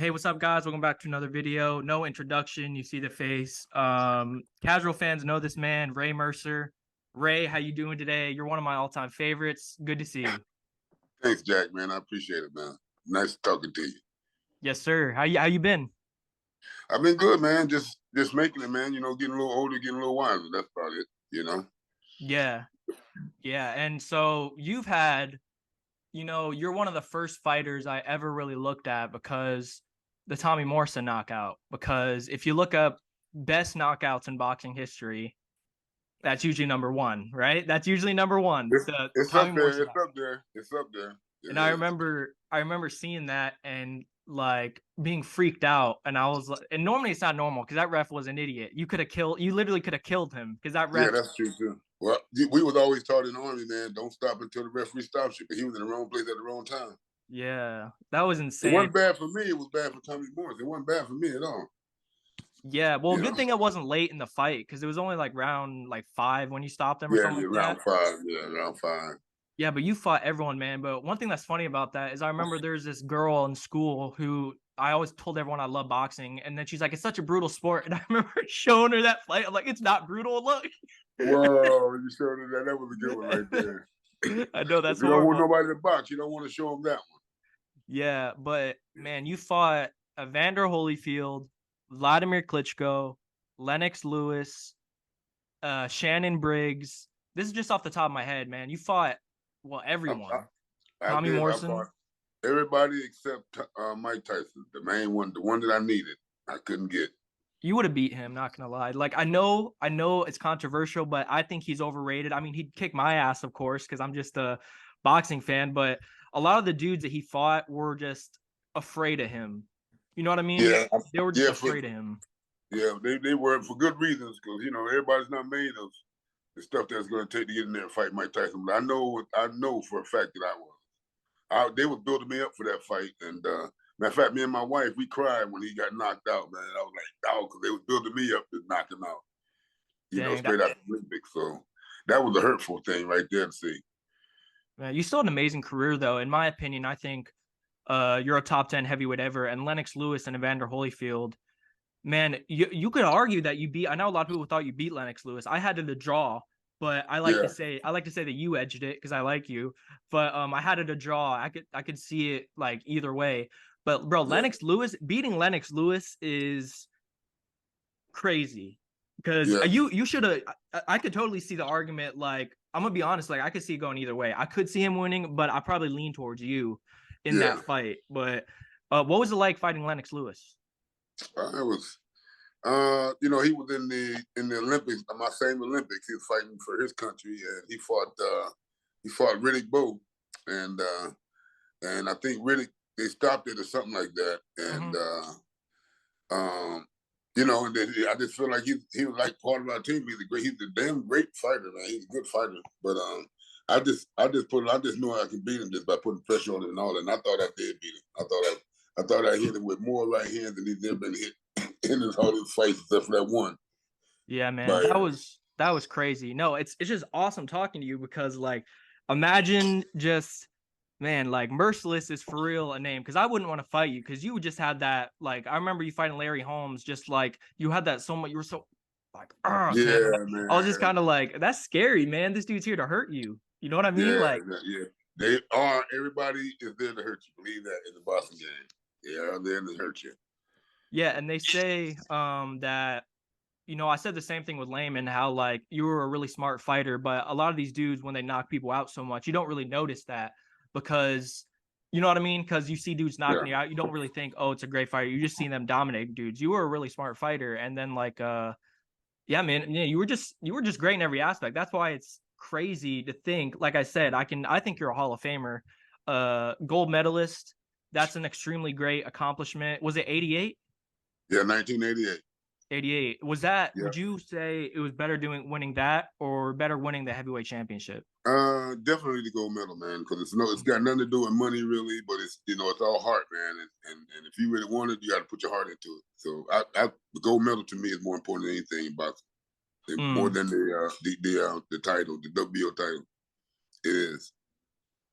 Hey, what's up, guys? Welcome back to another video. No introduction. You see the face. Casual fans know this man, Ray Mercer. Ray, how you doing today? You're one of my all-time favorites. Good to see you. Thanks, Jack, man. I appreciate it, man. Nice talking to you. Yes, sir. How you been? I've been good, man. Just making it, man. Getting a little older, getting a little wiser. That's about it. Yeah, yeah. And so you're one of the first fighters I ever really looked at because the Tommy Morrison knockout. Because if you look up best knockouts in boxing history, that's usually number one, right? That's usually number one. It's The it's Tommy up there. Morrison It's up knockout. there. It's up there. It And I is. remember I remember seeing that and like being freaked out. And I was like, and normally it's not normal because that ref was an idiot. You literally could have killed him because that Yeah, ref, that's true too. Well, we was always taught in the army, man. Don't stop until the referee stops you. But he was in the wrong place at the wrong time. yeah, that was It insane. wasn't bad for me. It was bad for Tommy Morrison. It wasn't bad for me at all. Yeah, well, You know. good thing it wasn't late in the fight because it was only like round like 5 when you stopped him or Yeah, something yeah, like that. round five. Yeah, round five. Yeah, but you fought everyone, man. But one thing that's funny about that is I remember there's this girl in school who I always told everyone I love boxing, and then she's like, "It's such a brutal sport." And I remember showing her that fight. I'm like, "It's not brutal. Look." Whoa, you showed us that. That was a good one right there. I know If that's you don't want horrible. nobody to box, you don't want to show them that one. Yeah, but man, you fought Evander Holyfield, Vladimir Klitschko, Lennox Lewis, Shannon Briggs. This is just off the top of my head, man. You fought I, everyone. I Tommy did. I fought Morrison. everybody except Mike Tyson, the main one, the one that I needed. I couldn't get. You would have beat him, not gonna lie. Like I know it's controversial, but I think he's overrated. I mean, he'd kick my ass, of course, because I'm just a boxing fan. But a lot of the dudes that he fought were just afraid of him. You know what I mean? Yeah, They were just yeah, afraid of him. they were for good reasons because everybody's not made of the stuff that's going to take to get in there and fight Mike Tyson. But I know for a fact that I was. They was building me up for that fight, and matter of fact, me and my wife we cried when he got knocked out. Man, I was like, "Dog," because they was building me up to knock him out. Dang, that Straight out the Olympics. So that was a hurtful thing right there to see. man, you still had an amazing career though. In my opinion, I think you're a top 10 heavyweight ever. And Lennox Lewis and Evander Holyfield, man, you could argue that you beat. I know a lot of people thought you beat Lennox Lewis. I had it a draw, but Yeah, I like to say that you edged it because I like you. But I had it a draw. I could see it like either way. But bro, yeah, Lennox Lewis beating Lennox Lewis is crazy because yeah, you should have. I could totally see the argument. Like I'm gonna be honest, like I could see it going either way. I could see him winning, but I probably lean towards you in that yeah. fight. But what was it like fighting Lennox Lewis? It was. He was in the Olympics, my same Olympics. He was fighting for his country, and he fought Riddick Bowe, and I think Riddick they stopped it or something like that, and Mm-hmm. and then I just feel like he was like part of our team. He's a damn great fighter, man. He's a good fighter, but I just knew I could beat him just by putting pressure on him and all that. And I thought I did beat him. I thought I hit him with more right hands than he's ever been hit in all his fights except for that one. Yeah, man, But that was crazy. No, it's just awesome talking to you because like imagine just man, like merciless is for real a name because I wouldn't want to fight you because you would just had that like I remember you fighting Larry Holmes just like you had that so much you were so like man yeah, I was just man, kind of like that's scary man this dude's here to hurt you you know what I mean yeah, like yeah. They are. Everybody is there to hurt you. Believe that in the boxing game. They are there to hurt you. yeah and they say that I said the same thing with Layman, how like you were a really smart fighter, but a lot of these dudes, when they knock people out so much, you don't really notice that because you know what I mean? Because you see dudes Yeah, knocking you out, you don't really think, oh, it's a great fighter. You just see them dominating dudes. You were a really smart fighter, and then like yeah, man, yeah, you were just great in every aspect. That's why it's crazy to think, like I said, I think you're a Hall of Famer, gold medalist. That's an extremely great accomplishment. Was it 88? yeah. 1988. 88. Yeah. Would you say it was better winning that or better winning the heavyweight championship? Definitely the gold medal, man, because it's got nothing to do with money really, but it's all heart, man, and if you really want it, you got to put your heart into it. So the gold medal to me is more important than anything in boxing, more Mm. than the title, the WBO title. It is.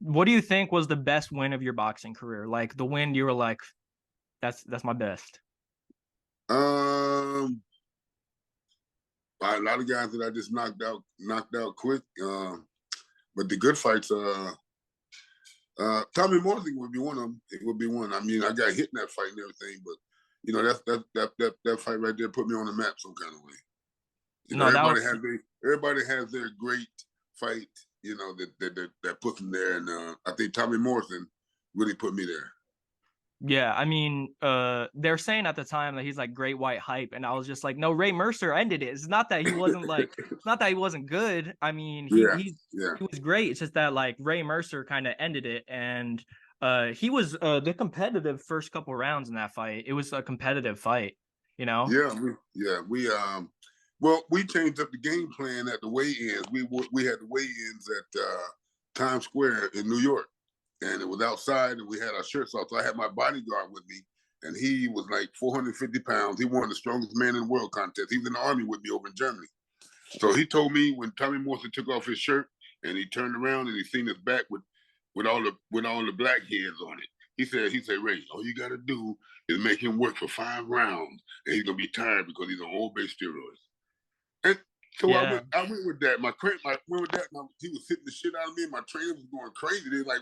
What do you think was the best win of your boxing career? Like the win you were like, That's my best. Um, a lot of guys that I just knocked out quick. But the good fights, Tommy Morrison would be one of them. It would be one. I mean, I got hit in that fight and everything, but you know, that fight right there put me on the map some kind of way. You know, No, that was everybody has their great fight. You know that puts them there, and I think Tommy Morrison really put me there. yeah. I mean, they're saying at the time that he's like great white hype, and I was just like, no, Ray Mercer ended it. It's not that he wasn't like, it's not that he wasn't good. I mean, Yeah, yeah, he was great. It's just that like Ray Mercer kind of ended it, and he was the competitive first couple rounds in that fight. It was a competitive fight, you know. well, we changed up the game plan at the weigh-ins. We had the weigh-ins at Times Square in New York, and it was outside, and we had our shirts off. So I had my bodyguard with me, and he was like 450 pounds. He won the strongest man in the world contest. He was in the army with me over in Germany. So he told me when Tommy Morrison took off his shirt and he turned around and he seen his back with all the blackheads on it. He said, Ray, all you gotta do is make him work for 5 rounds, and he's gonna be tired because he's on oil-based steroids. And so Yeah, I went with that. Went with that. He was hitting the shit out of me. And my trainer was going crazy. They're like,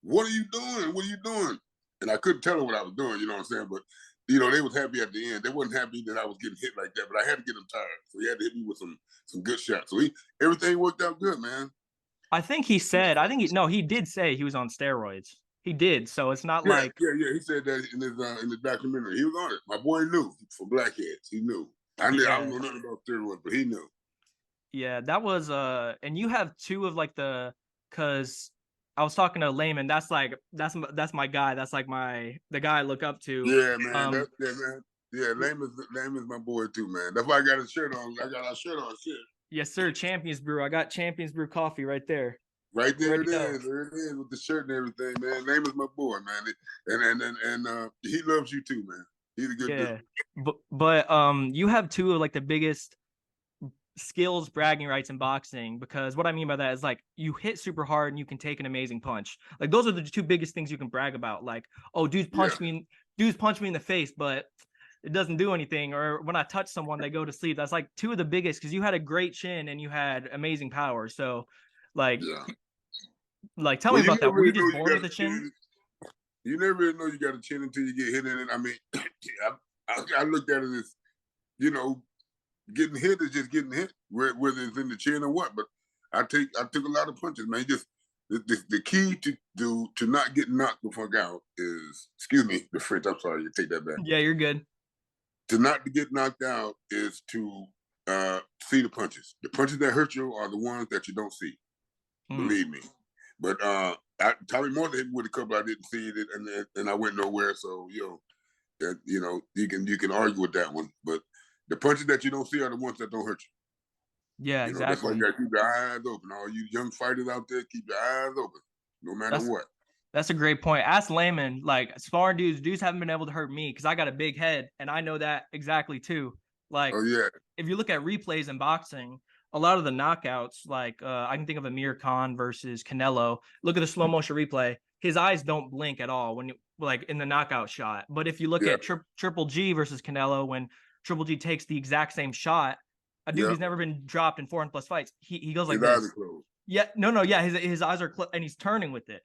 "What are you doing? What are you doing?" And I couldn't tell them what I was doing. You know what I'm saying? But you know, they was happy at the end. They wasn't happy that I was getting hit like that. But I had to get them tired, so he had to hit me with some good shots. So everything worked out good, man. I think he said. I think he no, he did say he was on steroids. He did. So it's not Yeah, like yeah, yeah. He said that in the documentary. He was on it. My boy knew for blackheads. He knew. I don't yeah. know nothing about steroids, but he knew. Yeah, that was and you have two of like the cuz I was talking to Layman. That's like that's my guy. That's like the guy I look up to. Yeah, man. Um Man. Yeah, Lame is my boy too, man. That's why I got his shirt on. I got our shirt on. Shit. yes sir, Champions Brew. I got Champions Brew coffee right there. Right You there already it know. is. There it is with the shirt and everything, man. Lame is my boy, man. And he loves you too, man. He's a good dude. Yeah. But you have two of like the biggest skills bragging rights in boxing, because what I mean by that is like you hit super hard and you can take an amazing punch. Like those are the two biggest things you can brag about. Like, oh, Yeah, dude's punched me in the face, but it doesn't do anything. Or when I touch someone, they go to sleep. That's like two of the biggest because you had a great chin and you had amazing power. So, like, yeah. tell me Well, you about never that. Were you really know just you born got with a a chin? chin. You never really know you got a chin until you get hit in it. I mean, I looked at it as, you know, getting hit is just getting hit, whether it's in the chin or what. But I took a lot of punches, man. Just the key to not get knocked the fuck out is, excuse me, the French. I'm sorry, you take that back. Yeah, you're good. To not to get knocked out is to see the punches. The punches that hurt you are the ones that you don't see. Mm. Believe me. But Tommy Morrison hit me with a couple I didn't see it, and I went nowhere. So you know you can argue with that one, but the punches that you don't see are the ones that don't hurt you. Yeah, You know, that's why you exactly. got to keep your eyes open. All you young fighters out there, keep your eyes open, no matter That's what. That's a great point. Ask Layman, like sparring dudes haven't been able to hurt me because I got a big head and I know that exactly too. Like Oh yeah, if you look at replays in boxing, a lot of the knockouts, like I can think of Amir Khan versus Canelo. Look at the slow motion replay. His eyes don't blink at all when you like in the knockout shot. But if you look yeah, at Triple G versus Canelo, when Triple G takes the exact same shot, a dude yeah. who's never been dropped in 400 plus fights, he goes like His eyes are this. closed. Yeah, no, yeah, his eyes are and he's turning with it.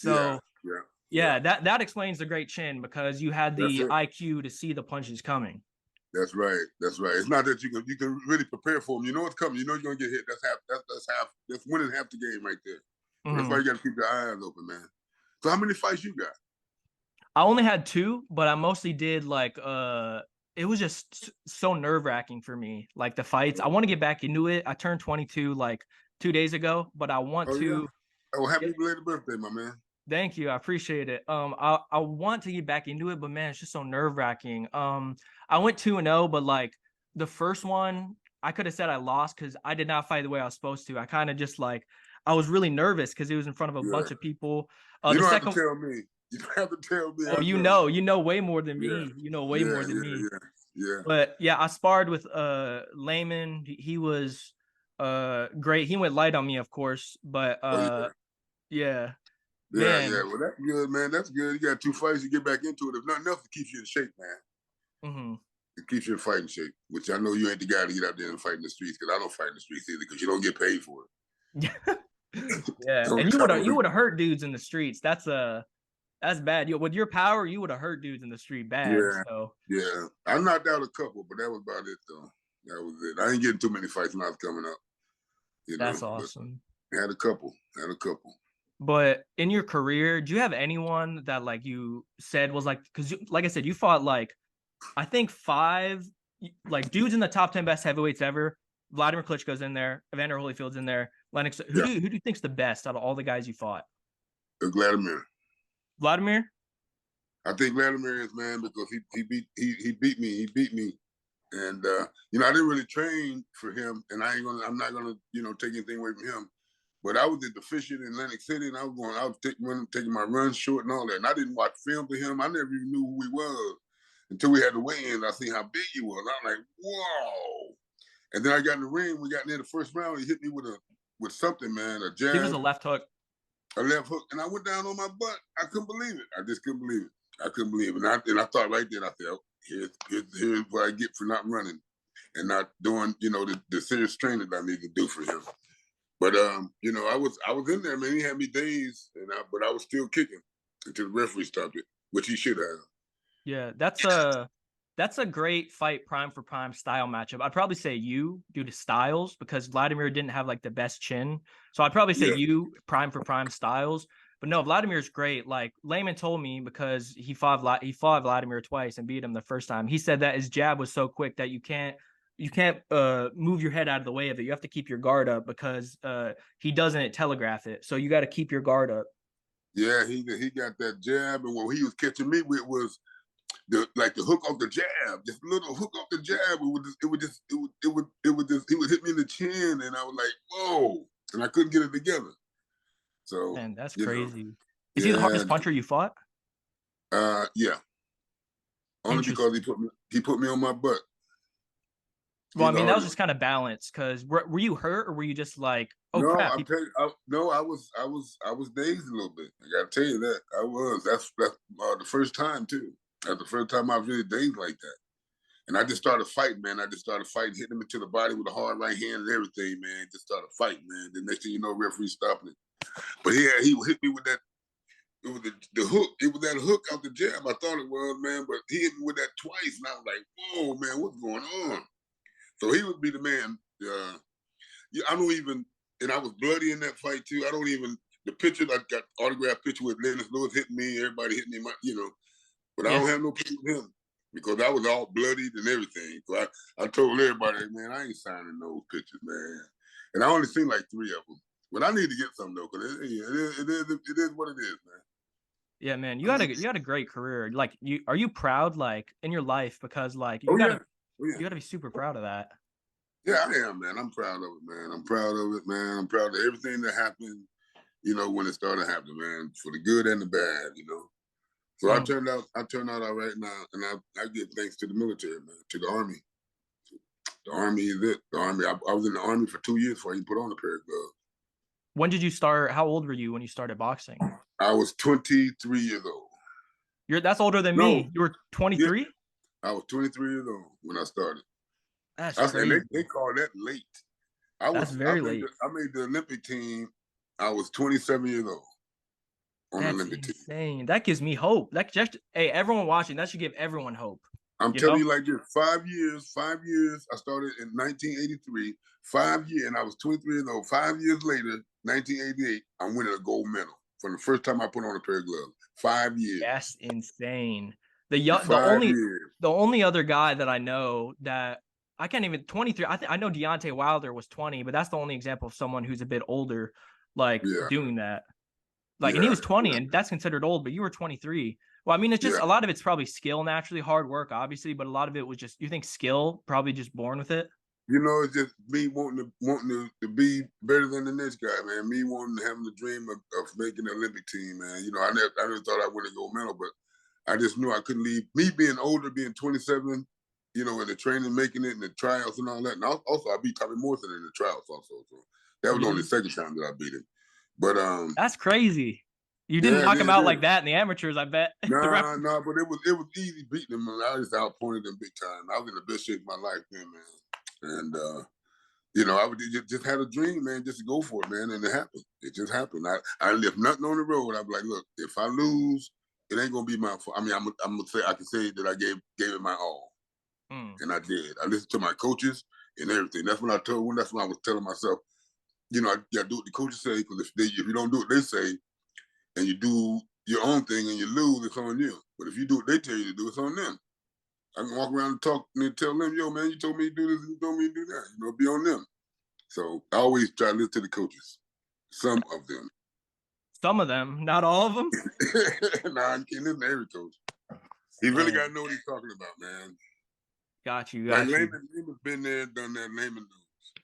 Yeah, So yeah, yeah. yeah, that explains the great chin because you had That's the it. IQ to see the punches coming. That's right. That's right. It's not that you can really prepare for them. You know it's coming. You know you're gonna get hit. That's winning half the game right there. So that's why Mhm. you got to keep your eyes open, man. So how many fights you got? I only had two, but I mostly did like it was just so nerve-wracking for me. Like the fights. I want to get back into it. I turned 22 like 2 days ago, but I want Oh yeah. to Oh, happy belated birthday, my man. thank you. I appreciate it. I want to get back into it, but man, it's just so nerve-wracking. I went 2-0, but like the first one, I could have said I lost because I did not fight the way I was supposed to. I kind of just like I was really nervous because it was in front of a Yeah. bunch of people. You The don't have to second, tell me. You don't have to tell me. oh, I know. you know way more than Yeah. me. You know way Yeah. more than Yeah. me. Yeah. Yeah. But yeah, I sparred with Layman. He was great. He went light on me, of course, but Oh yeah. yeah. Yeah, yeah. Man. Well, that's good, man. That's good. You got 2 fights, you get back into it. If nothing else, it keeps you in shape, man. Mhm. It keeps you in fighting shape, which I know you ain't the guy to get out there and fight in the streets, because I don't fight in the streets either, because you don't get paid for it. Yeah, and you would have hurt dudes in the streets. That's bad. With your power, you would have hurt dudes in the street bad. Yeah, So yeah. I knocked out a couple, but that was about it, though. That was it. I ain't getting too many fights when I was coming up, that's but awesome. I had a couple. Had a couple. But in your career, do you have anyone that like you said was like, because like I said, you fought like I think five like dudes in the top 10 best heavyweights ever. Vladimir Klitschko's in there. Evander Holyfield's in there. Lennox. Yeah, Who do you think's the best out of all the guys you fought? Vladimir. Vladimir. I think Vladimir is, man, because he beat me. He beat me. And I didn't really train for him, and I'm not gonna, take anything away from him. But I was at the fishing in Atlantic City, and I was taking my runs short and all that. And I didn't watch film for him. I never even knew who he was until we had the weigh-in. I seen how big he was. I'm like, whoa! And then I got in the ring. We got near the first round. He hit me with something, man, a He was jab, a left hook. a left hook, and I went down on my butt. I couldn't believe it. I just couldn't believe it. I couldn't believe it. And I thought right then, I said, oh, here's what I get for not running and not doing, the serious training that I need to do for him. But I was in there, man. He had me dazed, but I was still kicking until the referee stopped it, which he should have. Yeah, that's a great fight prime for prime style matchup. I'd probably say you due to styles because Vladimir didn't have like the best chin. So I'd probably say Yeah, you prime for prime styles. But no, Vladimir's great. Like Layman told me because he fought Vladimir twice and beat him the first time. He said that his jab was so quick that you can't move your head out of the way of it. You have to keep your guard up because he doesn't telegraph it. So you got to keep your guard up. yeah. He got that jab, and what he was catching me with was the hook off the jab, just a little hook off the jab. He would hit me in the chin, and I was like, whoa, and I couldn't get it together. So Man, that's crazy. Is he the yeah, hardest puncher you fought? yeah. Only because Interesting. he put me on my butt. Well, I He's the mean, that hard was one. just kind of balanced because were you hurt or were you just like, oh No, crap? I'm telling you, no, I was dazed a little bit. I gotta tell you that I was. That's the first time too. That's the first time I was really dazed like that. And I just started fighting, man. I just started fighting, hitting him into the body with a hard right hand and everything, man. Just started fighting, man. The next thing you know, referee stopping it. But yeah, he hit me with that. It was the hook. It was that hook out the jab. I thought it was, man, but he hit me with that twice, and I was like, "Whoa, man, what's going on?" So he would be the man. Yeah, I don't even, and I was bloody in that fight too. I don't even the picture. I got autographed picture with Lennox Lewis hitting me. Everybody hitting me, but I Yeah. don't have no picture with him because I was all bloodied and everything. So I told everybody, man, I ain't signing those pictures, man. And I only seen like 3 of them. But I need to get some though, because it is what it is, man. Yeah, man, you had a great career. Like, are you proud like in your life because like Oh yeah, oh yeah, you gotta be super proud of that. yeah. I am, man. I'm proud of it, man. I'm proud of it, man. I'm proud of everything that happened. When it started happening, man, for the good and the bad. So Mm. I turned out all right now, and I give thanks to the military, man, to the army. The army is it. The army. I was in the army for 2 years before I even put on a pair of gloves. When did you start? How old were you when you started boxing? I was 23 years old. That's older than No, me. You were yeah, 23? I was 23 years old when I started. That's And crazy. they call that late. That's very late. I made the Olympic team. I was 27 years old on the That's Olympic team. insane. That gives me hope. That just hey, everyone watching, that should give everyone hope. I'm You telling know? you like this, 5 years, 5 years. I started in 1983, 5 years, and I was 23 years old. 5 years later, 1988, I'm winning a gold medal for the first time I put on a pair of gloves. 5 years. That's insane. In The 5 years. only other guy that I know that I can't even 23. I know Deontay Wilder was 20, but that's the only example of someone who's a bit older, like Yeah, doing that. Like, and he yeah, was 20, yeah, and that's considered old, but you were 23. Well, I mean, it's just yeah. a lot of it's probably skill naturally, hard work, obviously, but a lot of it was just you think skill, probably just born with it. It's just me wanting to be better than the next guy, man. Me wanting having the dream of making the Olympic team, man. I never thought I'd win a gold medal, but I just knew I couldn't leave. Me being older, being 27, in the training, making it in the tryouts and all that. And also, I beat Tommy Morrison in the tryouts also. So that was only Really? the second time that I beat him. But That's crazy. You didn't Yeah, knock him it out like is. that in the amateurs, I bet. The ref. Nah, but it was easy beating them. I just outpointed them big time. I was in the best shape of my life then, man. And I would just had a dream, man, just to go for it, man, and it happened. It just happened. I left nothing on the road. I'd be like, look, if I lose, it ain't gonna be my fault. I mean, I'm gonna say I can say that I gave it my all, Mm. and I did. I listened to my coaches and everything. That's when I told. That's when I was telling myself, I gotta do what the coaches say, because if you don't do what they say and you do your own thing and you lose, it's on you. But if you do what they tell you to do, it's on them. I can walk around and talk and tell them, yo, man, you told me to do this, you told me to do that. Be on them. So I always try to listen to the coaches. Some of them. Some of them, not all of them. Nah, you can't listen to every coach. He really got Man, to know what he's talking about, man. got you, Like got you. Lehman's been there, done that. Lehman knows.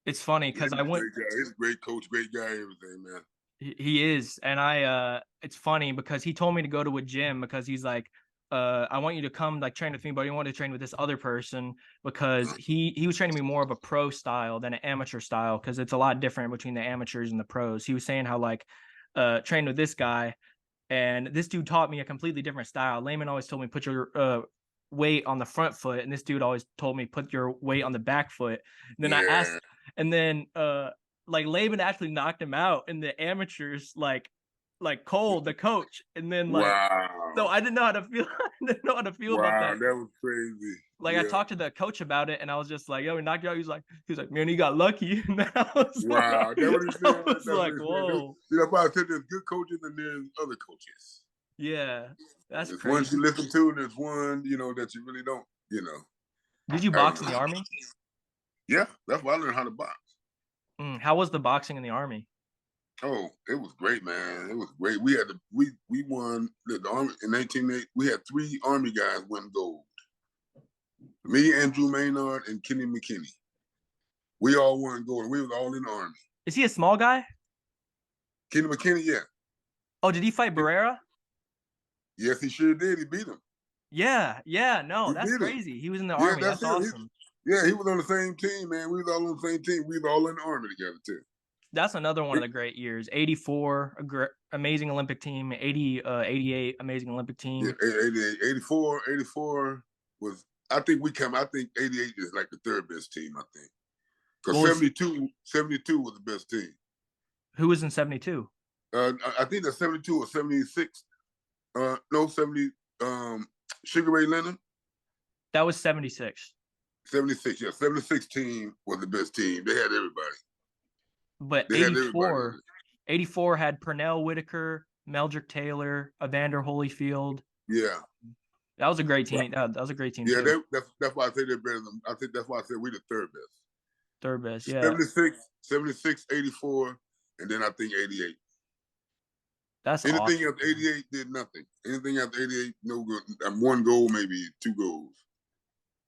It's funny because I Lehman's a went. great guy. He's a great coach, great guy, everything, man. He is, and it's funny because he told me to go to a gym because he's like, I want you to come like train with me, but I want to train with this other person because he was training me more of a pro style than an amateur style because it's a lot different between the amateurs and the pros. He was saying how like, train with this guy, and this dude taught me a completely different style. Lehman always told me put your weight on the front foot, and this dude always told me put your weight on the back foot. And then I asked, Yeah. and then like Laban actually knocked him out in the amateurs, like Cole, the coach, and then like so Wow. I didn't know how to feel. I didn't know how to feel about Wow, that. that was crazy. Like I Yeah. talked to the coach about it, and I was just like, "Yo, he knocked you out." He was like, "Man, he got lucky." And I was like, Wow. That's what he I said. was That's what like, he said. "Whoa, That's why I said there's good coaches and there's other coaches. yeah, that's There's ones you crazy." listen to, and there's one, that you really don't, Did you I don't box in know. the army? Yeah, that's why I learned how to box. How was the boxing in the army? Oh, it was great, man. It was great. We won the army in 1980. We had 3 army guys win gold. Me, Andrew Maynard, and Kenny McKinney. We all won gold. We was all in the army. Is he a small guy? Kenny McKinney, yeah. Oh, did he fight Barrera? Yes, he sure did. He beat him. Yeah. No, He that's beat him. crazy. He was in the Yeah, army. that's That's him. awesome. Yeah, he was on the same team, man. We was all on the same team. We was all in the army together too. That's another one of the great years. 84, amazing Olympic team. 88, amazing Olympic Yeah, team. 88, 84 was. I think 88 is like the third best team. I think because What was 72 was the best team. who was in 72? I think that's 72 or 76. No, 70. Sugar Ray Leonard. That was 76. 76. Yeah, 76 team was the best team. They had everybody. But They had everybody in 84, 84 had Pernell Whitaker, Meldrick Taylor, Evander Holyfield. it. Yeah. That was a great team. That was a great team Yeah, too. that's why I say they're better than. I think that's why I said we the third Third best. best. Yeah. 76, 84, and then I think 88. That's Anything awesome. after 88 did nothing. Anything after 88, no good. 1 goal, maybe 2 goals.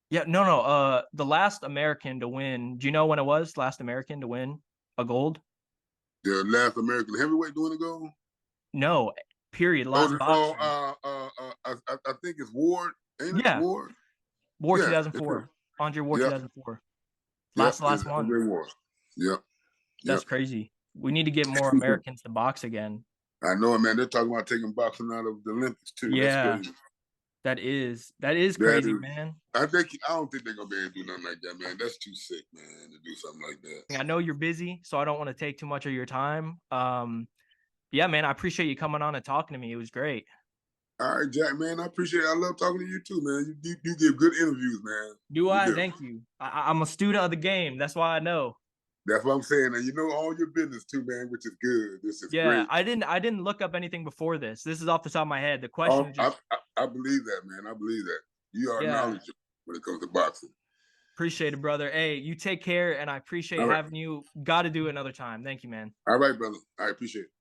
Yeah, no. The last American to win. Do you know when it was? Last American to win a gold? The last American heavyweight doing a goal. No, period. Oh, Last boxer. I think it's Ward. Ain't it Yeah, Ward? War Yeah, it's 2004. him. Andre War Yep, 2004. yep. Last It's one. Andre Ward. Yep, That's yep. crazy. We need to get more Americans to box again. I know it, man. They're talking about taking boxing out of the Olympics too. That's Yeah, crazy. that is That crazy, is. man. I don't think they're gonna be able to do nothing like that, man. That's too sick, man, to do something like that. I know you're busy, so I don't want to take too much of your time. Yeah, man, I appreciate you coming on and talking to me. It was great. All right, Jack, man. I appreciate it. I love talking to you too, man. You give good interviews, man. Do You I? do. Thank you. I'm a student of the game. That's why I know. That's what I'm saying. And you know all your business too, man, which is good. This is Yeah, great. I didn't look up anything before this. This is off the top of my head. The Oh, question just I believe that, man. I believe that. You are yeah. knowledgeable when it comes to boxing. Appreciate it, brother. Hey, you take care, and I appreciate All right. having you. Got to do it another time. Thank you, man. All right, brother. I appreciate it.